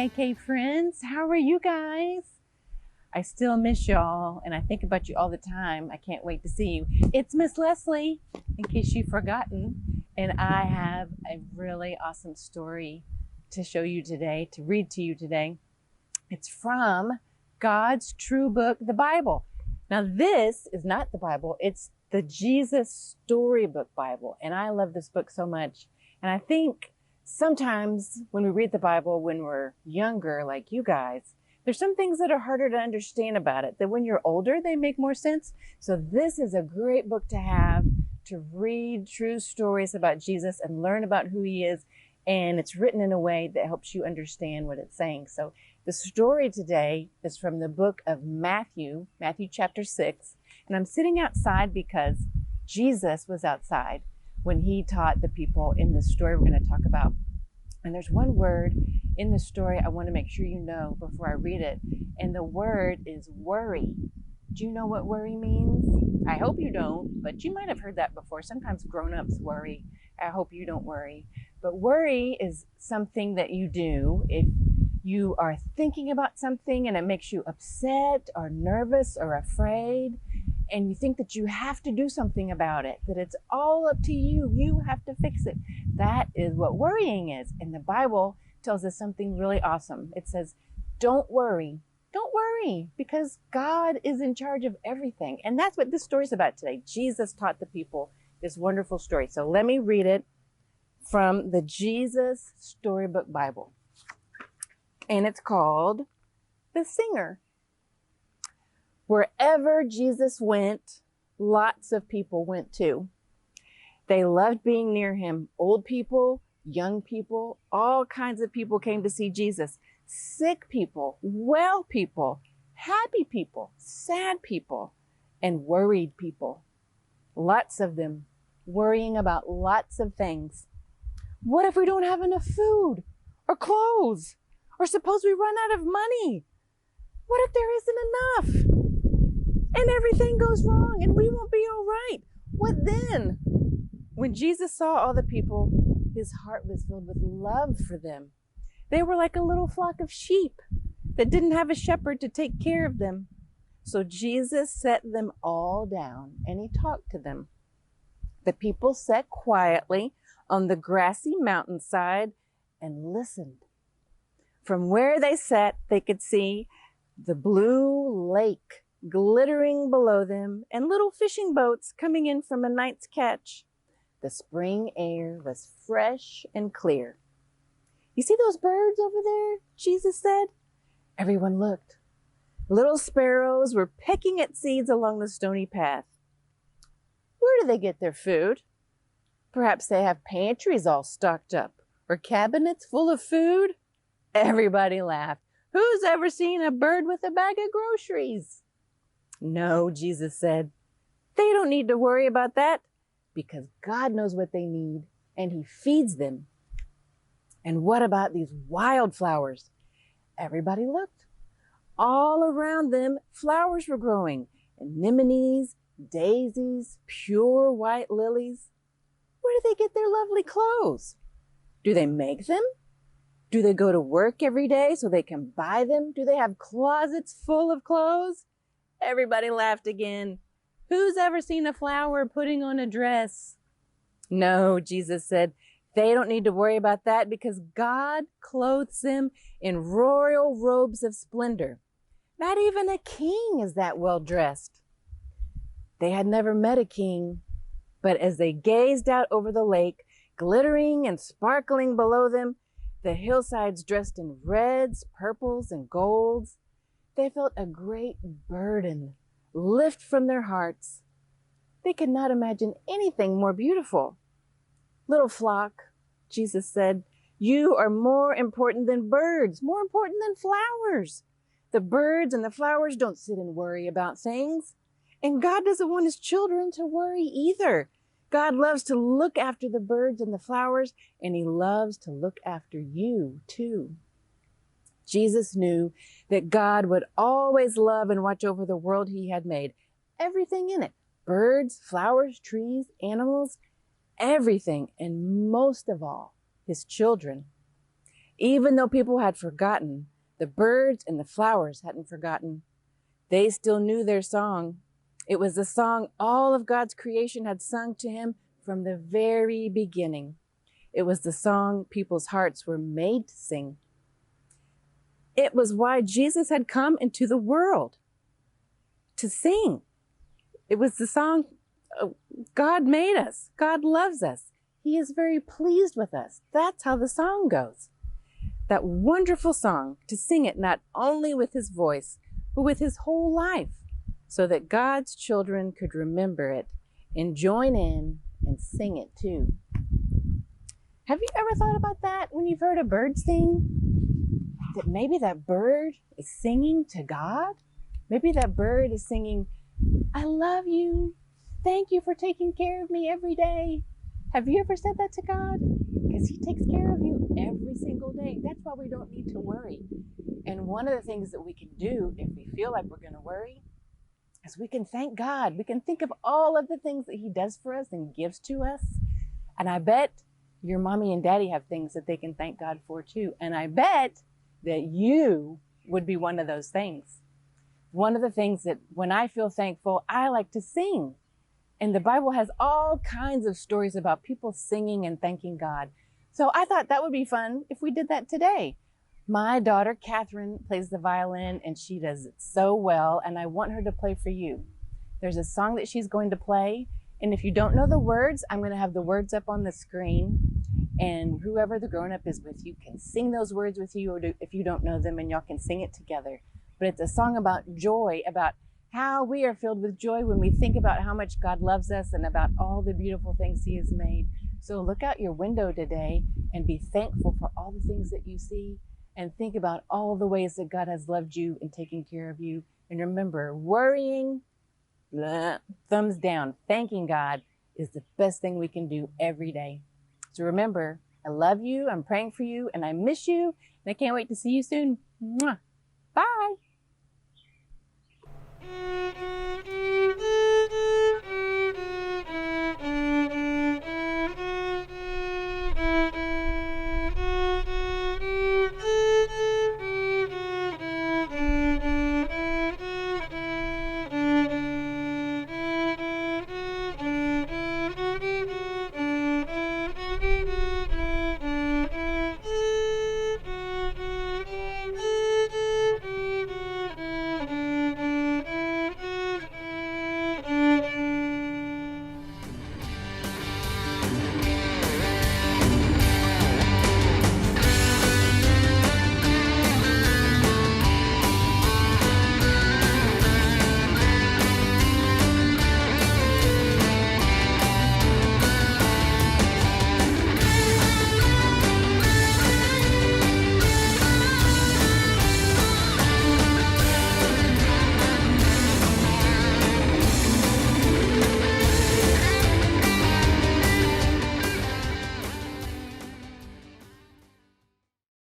KK friends. How are you guys? I still miss y'all and I think about you all the time. I can't wait to see you. It's Miss Leslie, in case you've forgotten, and I have a really awesome story to show you today, to read to you today. It's from God's true book, the Bible. Now, this is not the Bible, it's the Jesus Storybook Bible, and I love this book so much. And I think sometimes when we read the Bible when we're younger, like you guys, there's some things that are harder to understand about it, that when you're older, they make more sense. So this is a great book to have, to read true stories about Jesus and learn about who he is. And it's written in a way that helps you understand what it's saying. So the story today is from the book of Matthew chapter 6. And I'm sitting outside because Jesus was outside when he taught the people in the story we're going to talk about. And there's one word in the story I want to make sure you know before I read it. And the word is worry. Do you know what worry means? I hope you don't, but you might have heard that before. Sometimes grown-ups worry. I hope you don't worry. But worry is something that you do if you are thinking about something and it makes you upset or nervous or afraid, and you think that you have to do something about it, that it's all up to you. You have to fix it. That is what worrying is. And the Bible tells us something really awesome. It says, don't worry. Don't worry, because God is in charge of everything. And that's what this story is about today. Jesus taught the people this wonderful story. So let me read it from the Jesus Storybook Bible. And it's called The Singer. Wherever Jesus went, lots of people went too. They loved being near him. Old people, young people, all kinds of people came to see Jesus. Sick people, well people, happy people, sad people, and worried people. Lots of them worrying about lots of things. What if we don't have enough food or clothes? Or suppose we run out of money? What if there isn't enough? And everything goes wrong and we won't be all right. What then? When Jesus saw all the people, his heart was filled with love for them. They were like a little flock of sheep that didn't have a shepherd to take care of them. So Jesus set them all down and he talked to them. The people sat quietly on the grassy mountainside and listened. From where they sat, they could see the blue lake glittering below them and little fishing boats coming in from a night's catch. The spring air was fresh and clear. You see those birds over there? Jesus said. Everyone looked. Little sparrows were pecking at seeds along the stony path. Where do they get their food? Perhaps they have pantries all stocked up or cabinets full of food. Everybody laughed. Who's ever seen a bird with a bag of groceries? No, Jesus said. They don't need to worry about that because God knows what they need and he feeds them. And what about these wildflowers? Everybody looked. All around them, flowers were growing. Anemones, daisies, pure white lilies. Where do they get their lovely clothes? Do they make them? Do they go to work every day so they can buy them? Do they have closets full of clothes? Everybody laughed again. Who's ever seen a flower putting on a dress? No, Jesus said, they don't need to worry about that because God clothes them in royal robes of splendor. Not even a king is that well dressed. They had never met a king, but as they gazed out over the lake, glittering and sparkling below them, the hillsides dressed in reds, purples, and golds, they felt a great burden lift from their hearts. They could not imagine anything more beautiful. Little flock, Jesus said, you are more important than birds, more important than flowers. The birds and the flowers don't sit and worry about things. And God doesn't want his children to worry either. God loves to look after the birds and the flowers, and he loves to look after you too. Jesus knew that God would always love and watch over the world he had made. Everything in it. Birds, flowers, trees, animals, everything, and most of all, his children. Even though people had forgotten, the birds and the flowers hadn't forgotten. They still knew their song. It was the song all of God's creation had sung to him from the very beginning. It was the song people's hearts were made to sing. It was why Jesus had come into the world, to sing. It was the song, God made us. God loves us. He is very pleased with us. That's how the song goes. That wonderful song, to sing it not only with his voice, but with his whole life, so that God's children could remember it and join in and sing it too. Have you ever thought about that when you've heard a bird sing? That maybe that bird is singing to God? Maybe that bird is singing, I love you. Thank you for taking care of me every day. Have you ever said that to God? Because he takes care of you every single day. That's why we don't need to worry. And one of the things that we can do if we feel like we're going to worry is we can thank God. We can think of all of the things that he does for us and gives to us. And I bet your mommy and daddy have things that they can thank God for too. And I bet that you would be one of those things. One of the things that when I feel thankful, I like to sing. And the Bible has all kinds of stories about people singing and thanking God. So I thought that would be fun if we did that today. My daughter, Catherine, plays the violin and she does it so well. And I want her to play for you. There's a song that she's going to play. And if you don't know the words, I'm going to have the words up on the screen. And whoever the grown-up is with you can sing those words with you, or if you don't know them, and y'all can sing it together. But it's a song about joy, about how we are filled with joy when we think about how much God loves us and about all the beautiful things he has made. So look out your window today and be thankful for all the things that you see, and think about all the ways that God has loved you and taken care of you. And remember, worrying, thumbs down. Thanking God is the best thing we can do every day. So remember, I love you, I'm praying for you, and I miss you, and I can't wait to see you soon. Mwah. Bye.